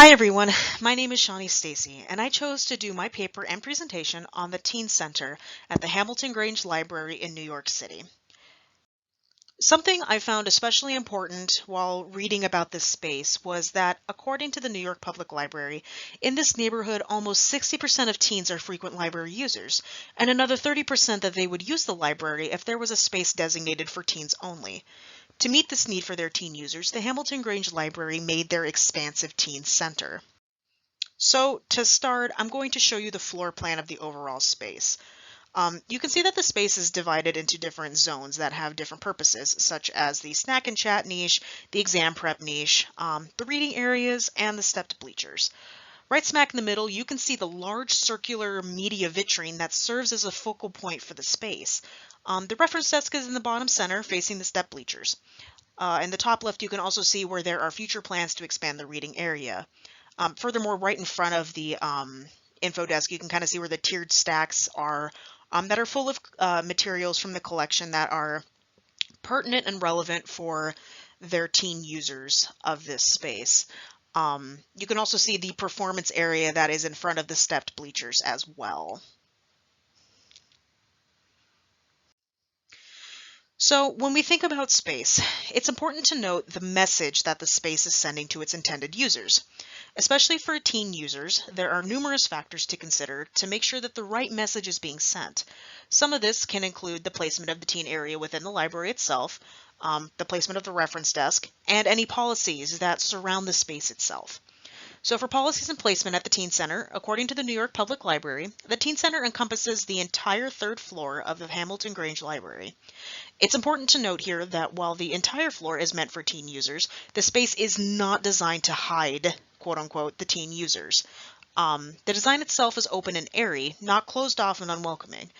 Hi everyone, my name is Shawnee Stacy, and I chose to do my paper and presentation on the Teen Center at the Hamilton Grange Library in New York City. Something I found especially important while reading about this space was that, according to the New York Public Library, in this neighborhood almost 60% of teens are frequent library users, and another 30% that they would use the library if there was a space designated for teens only. To meet this need for their teen users, the Hamilton Grange Library made their expansive teen center. So to start, I'm going to show you the floor plan of the overall space. You can see that the space is divided into different zones that have different purposes, such as the snack and chat niche, the exam prep niche, the reading areas, and the stepped bleachers. Right smack in the middle, you can see the large circular media vitrine that serves as a focal point for the space. The reference desk is in the bottom center, facing the step bleachers. In the top left, you can also see where there are future plans to expand the reading area. Furthermore, right in front of the info desk, you can kind of see where the tiered stacks are that are full of materials from the collection that are pertinent and relevant for their teen users of this space. You can also see the performance area that is in front of the stepped bleachers as well. So when we think about space, it's important to note the message that the space is sending to its intended users. Especially for teen users, there are numerous factors to consider to make sure that the right message is being sent. Some of this can include the placement of the teen area within the library itself, the placement of the reference desk, and any policies that surround the space itself. So for policies and placement at the Teen Center, according to the New York Public Library, the Teen Center encompasses the entire third floor of the Hamilton Grange Library. It's important to note here that while the entire floor is meant for teen users, the space is not designed to hide, quote unquote, the teen users. The design itself is open and airy, not closed off and unwelcoming.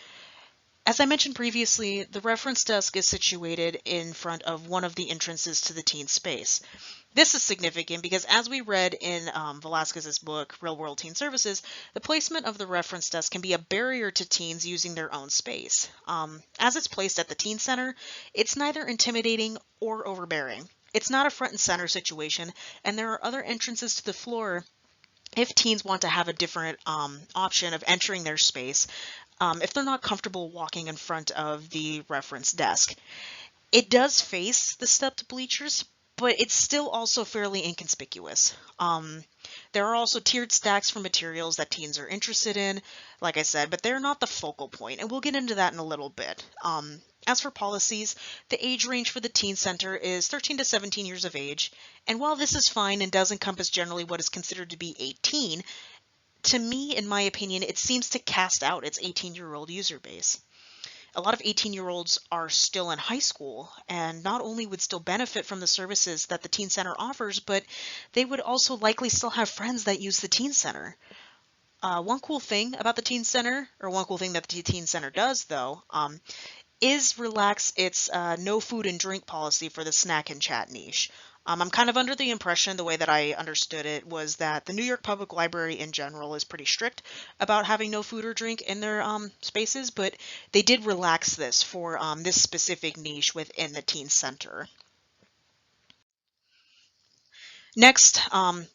As I mentioned previously, the reference desk is situated in front of one of the entrances to the teen space. This is significant because, as we read in Velasquez's book, Real World Teen Services, the placement of the reference desk can be a barrier to teens using their own space. As it's placed at the Teen Center, it's neither intimidating or overbearing. It's not a front and center situation, and there are other entrances to the floor if teens want to have a different option of entering their space if they're not comfortable walking in front of the reference desk. It does face the stepped bleachers, but it's still also fairly inconspicuous. There are also tiered stacks for materials that teens are interested in, like I said, but they're not the focal point, and we'll get into that in a little bit. As for policies, the age range for the Teen Center is 13 to 17 years of age, and while this is fine and does encompass generally what is considered to be 18, to me, in my opinion, it seems to cast out its 18-year-old user base. A lot of 18-year-olds are still in high school and not only would still benefit from the services that the Teen Center offers, but they would also likely still have friends that use the Teen Center. One cool thing about the Teen Center, or one cool thing that the Teen Center does, though, is relax its no food and drink policy for the snack and chat niche. I'm kind of under the impression, the way that I understood it, was that the New York Public Library in general is pretty strict about having no food or drink in their spaces, but they did relax this for this specific niche within the Teen Center. Next,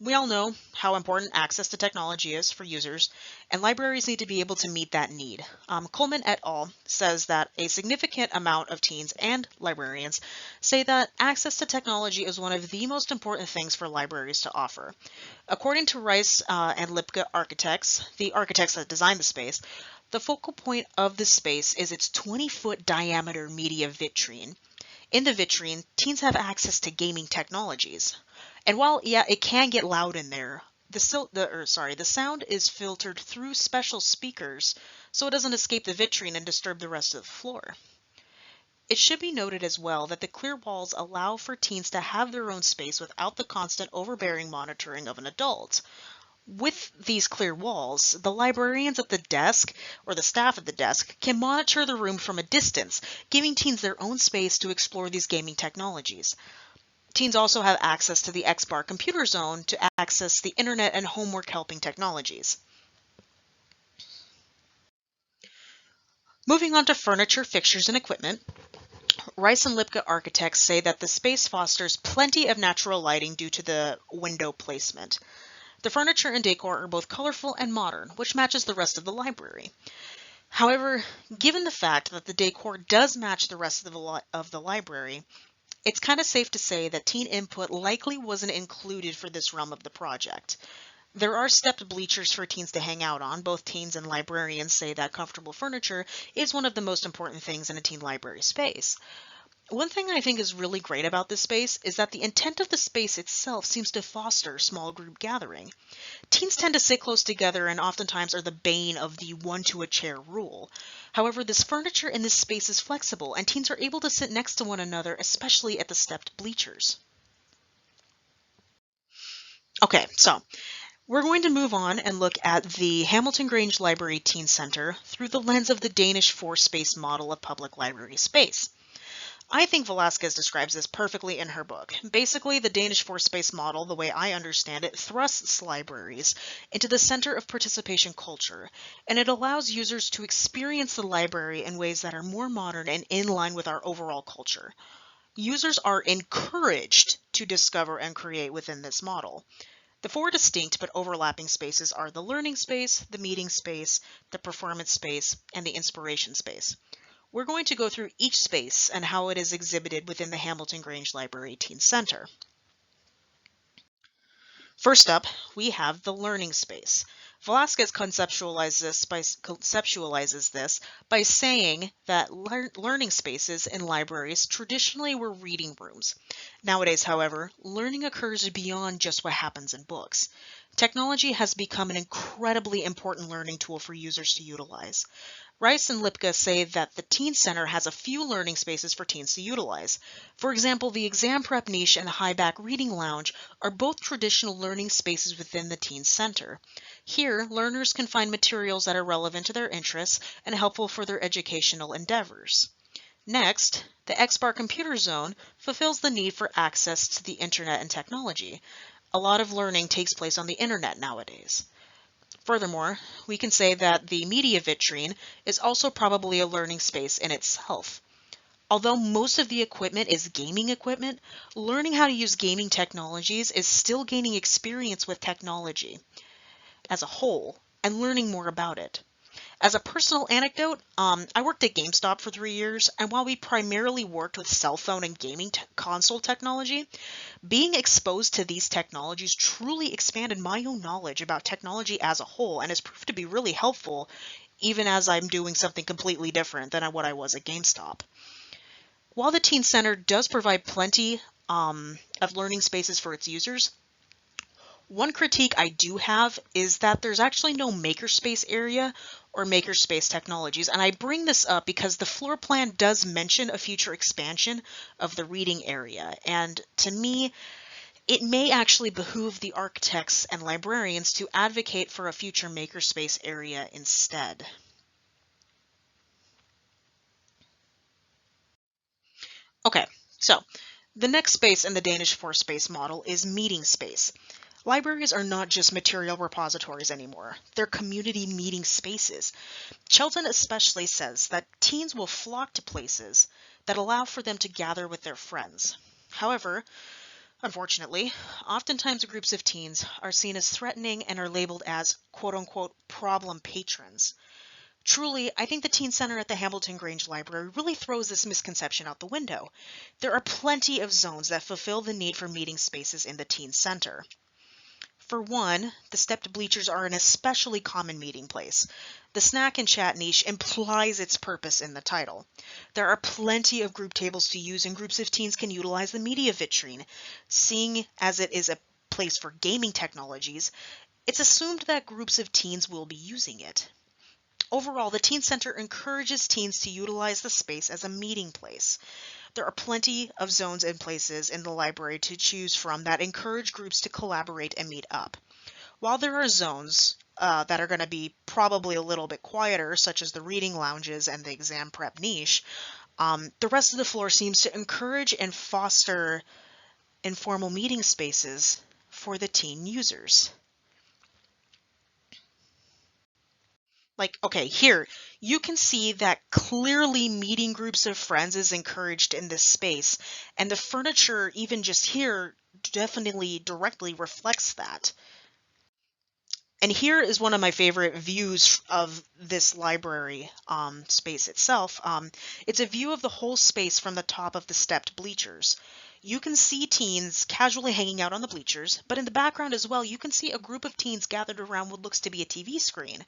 we all know how important access to technology is for users, and libraries need to be able to meet that need. Coleman et al. Says that a significant amount of teens and librarians say that access to technology is one of the most important things for libraries to offer. According to Rice and Lipka architects, the architects that designed the space, the focal point of the space is its 20-foot diameter media vitrine. In the vitrine, teens have access to gaming technologies. And while, yeah, it can get loud in there, the sound is filtered through special speakers so it doesn't escape the vitrine and disturb the rest of the floor. It should be noted as well that the clear walls allow for teens to have their own space without the constant overbearing monitoring of an adult. With these clear walls, the librarians at the desk, or the staff at the desk, can monitor the room from a distance, giving teens their own space to explore these gaming technologies. Teens also have access to the X-Bar computer zone to access the internet and homework helping technologies. Moving on to furniture, fixtures, and equipment, Rice and Lipka architects say that the space fosters plenty of natural lighting due to the window placement. The furniture and decor are both colorful and modern, which matches the rest of the library. However, given the fact that the decor does match the rest of the library, it's kind of safe to say that teen input likely wasn't included for this realm of the project. There are stepped bleachers for teens to hang out on. Both teens and librarians say that comfortable furniture is one of the most important things in a teen library space. One thing I think is really great about this space is that the intent of the space itself seems to foster small group gathering. Teens tend to sit close together and oftentimes are the bane of the one to a chair rule. However, this furniture in this space is flexible and teens are able to sit next to one another, especially at the stepped bleachers. Okay, so we're going to move on and look at the Hamilton Grange Library Teen Center through the lens of the Danish four-space model of public library space. I think Velasquez describes this perfectly in her book. Basically, the Danish four-space model, the way I understand it, thrusts libraries into the center of participation culture, and it allows users to experience the library in ways that are more modern and in line with our overall culture. Users are encouraged to discover and create within this model. The four distinct but overlapping spaces are the learning space, the meeting space, the performance space, and the inspiration space. We're going to go through each space and how it is exhibited within the Hamilton Grange Library Teen Center. First up, we have the learning space. Velasquez conceptualizes this by saying that learning spaces in libraries traditionally were reading rooms. Nowadays, however, learning occurs beyond just what happens in books. Technology has become an incredibly important learning tool for users to utilize. Rice and Lipka say that the Teen Center has a few learning spaces for teens to utilize. For example, the exam prep niche and the high back reading lounge are both traditional learning spaces within the Teen Center. Here, learners can find materials that are relevant to their interests and helpful for their educational endeavors. Next, the X-Bar Computer Zone fulfills the need for access to the internet and technology. A lot of learning takes place on the internet nowadays. Furthermore, we can say that the media vitrine is also probably a learning space in itself. Although most of the equipment is gaming equipment, learning how to use gaming technologies is still gaining experience with technology as a whole and learning more about it. As a personal anecdote, I worked at GameStop for 3 years, and while we primarily worked with cell phone and gaming console technology, being exposed to these technologies truly expanded my own knowledge about technology as a whole and has proved to be really helpful even as I'm doing something completely different than what I was at GameStop. While the Teen Center does provide plenty of learning spaces for its users, one critique I do have is that there's actually no makerspace area or makerspace technologies, and I bring this up because the floor plan does mention a future expansion of the reading area, and to me, it may actually behoove the architects and librarians to advocate for a future makerspace area instead. Okay, so the next space in the Danish four-space model is meeting space. Libraries are not just material repositories anymore, they're community meeting spaces. Shelton especially says that teens will flock to places that allow for them to gather with their friends. However, unfortunately, oftentimes groups of teens are seen as threatening and are labeled as quote-unquote problem patrons. Truly, I think the Teen Center at the Hamilton Grange Library really throws this misconception out the window. There are plenty of zones that fulfill the need for meeting spaces in the Teen Center. For one, the stepped bleachers are an especially common meeting place. The snack and chat niche implies its purpose in the title. There are plenty of group tables to use and groups of teens can utilize the media vitrine. Seeing as it is a place for gaming technologies, it's assumed that groups of teens will be using it. Overall, the Teen Center encourages teens to utilize the space as a meeting place. There are plenty of zones and places in the library to choose from that encourage groups to collaborate and meet up. While there are zones that are going to be probably a little bit quieter, such as the reading lounges and the exam prep niche, the rest of the floor seems to encourage and foster informal meeting spaces for the teen users. Okay, here, you can see that clearly meeting groups of friends is encouraged in this space, and the furniture, even just here, definitely directly reflects that. And here is one of my favorite views of this library space itself. It's a view of the whole space from the top of the stepped bleachers. You can see teens casually hanging out on the bleachers, but in the background as well, you can see a group of teens gathered around what looks to be a TV screen.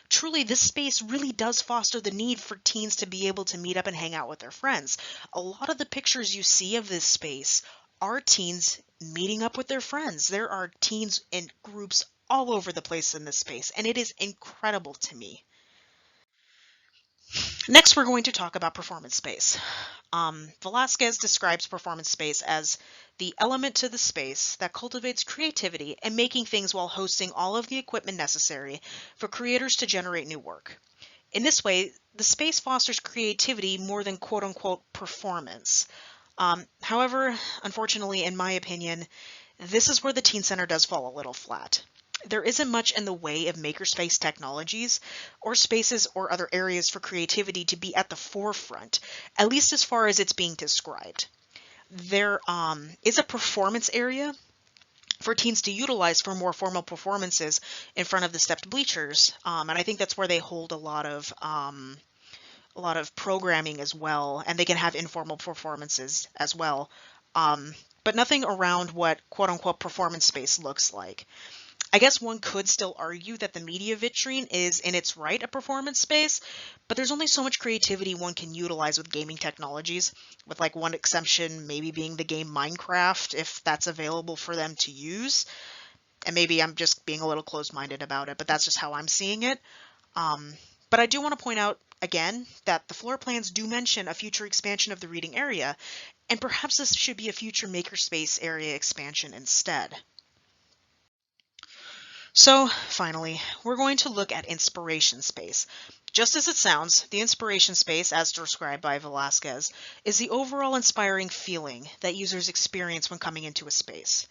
Truly, this space really does foster the need for teens to be able to meet up and hang out with their friends. A lot of the pictures you see of this space are teens meeting up with their friends. There are teens in groups all over the place in this space, and it is incredible to me. Next, we're going to talk about performance space. Velasquez describes performance space as the element to the space that cultivates creativity and making things while hosting all of the equipment necessary for creators to generate new work. In this way, the space fosters creativity more than quote-unquote performance. However, unfortunately, in my opinion, this is where the Teen Center does fall a little flat. There isn't much in the way of makerspace technologies or spaces or other areas for creativity to be at the forefront, at least as far as it's being described. There is a performance area for teens to utilize for more formal performances in front of the stepped bleachers, and I think that's where they hold a lot of programming as well, and they can have informal performances as well, but nothing around what quote-unquote performance space looks like. I guess one could still argue that the media vitrine is in its right a performance space, but there's only so much creativity one can utilize with gaming technologies, with like one exception maybe being the game Minecraft, if that's available for them to use. And maybe I'm just being a little closed-minded about it, but that's just how I'm seeing it. But I do want to point out again that the floor plans do mention a future expansion of the reading area, and perhaps this should be a future makerspace area expansion instead. So finally, we're going to look at inspiration space. Just as it sounds, the inspiration space, as described by Velasquez, is the overall inspiring feeling that users experience when coming into a space.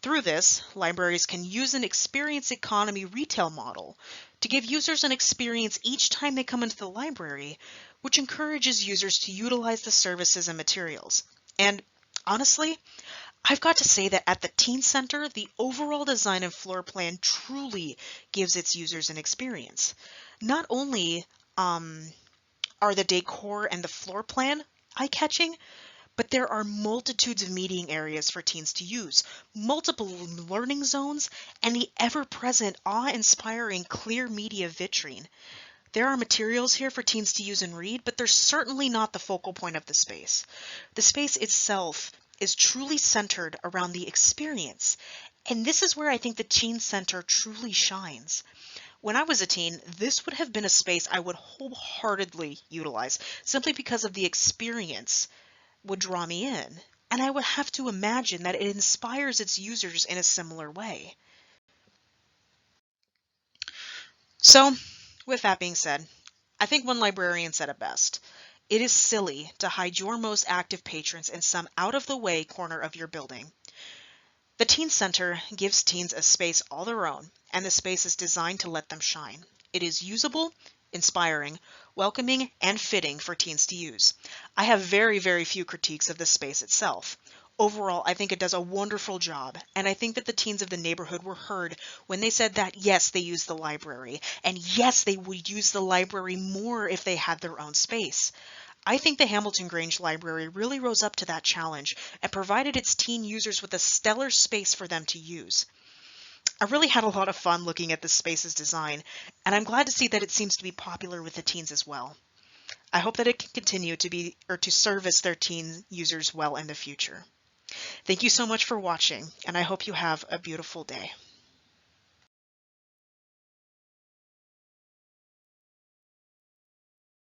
Through this, libraries can use an experience economy retail model to give users an experience each time they come into the library, which encourages users to utilize the services and materials. And honestly, I've got to say that at the Teen Center, the overall design and floor plan truly gives its users an experience. Not only are the decor and the floor plan eye-catching, but there are multitudes of meeting areas for teens to use, multiple learning zones, and the ever-present, awe-inspiring clear media vitrine. There are materials here for teens to use and read, but they're certainly not the focal point of the space. The space itself is truly centered around the experience, and this is where I think the Teen Center truly shines. When I was a teen, this would have been a space I would wholeheartedly utilize, simply because of the experience would draw me in, and I would have to imagine that it inspires its users in a similar way. So, with that being said, I think one librarian said it best. It is silly to hide your most active patrons in some out-of-the-way corner of your building. The Teen Center gives teens a space all their own, and the space is designed to let them shine. It is usable, inspiring, welcoming, and fitting for teens to use. I have very, very few critiques of the space itself. Overall, I think it does a wonderful job, and I think that the teens of the neighborhood were heard when they said that yes, they use the library, and yes, they would use the library more if they had their own space. I think the Hamilton Grange Library really rose up to that challenge and provided its teen users with a stellar space for them to use. I really had a lot of fun looking at the space's design, and I'm glad to see that it seems to be popular with the teens as well. I hope that it can continue to be or to service their teen users well in the future. Thank you so much for watching, and I hope you have a beautiful day.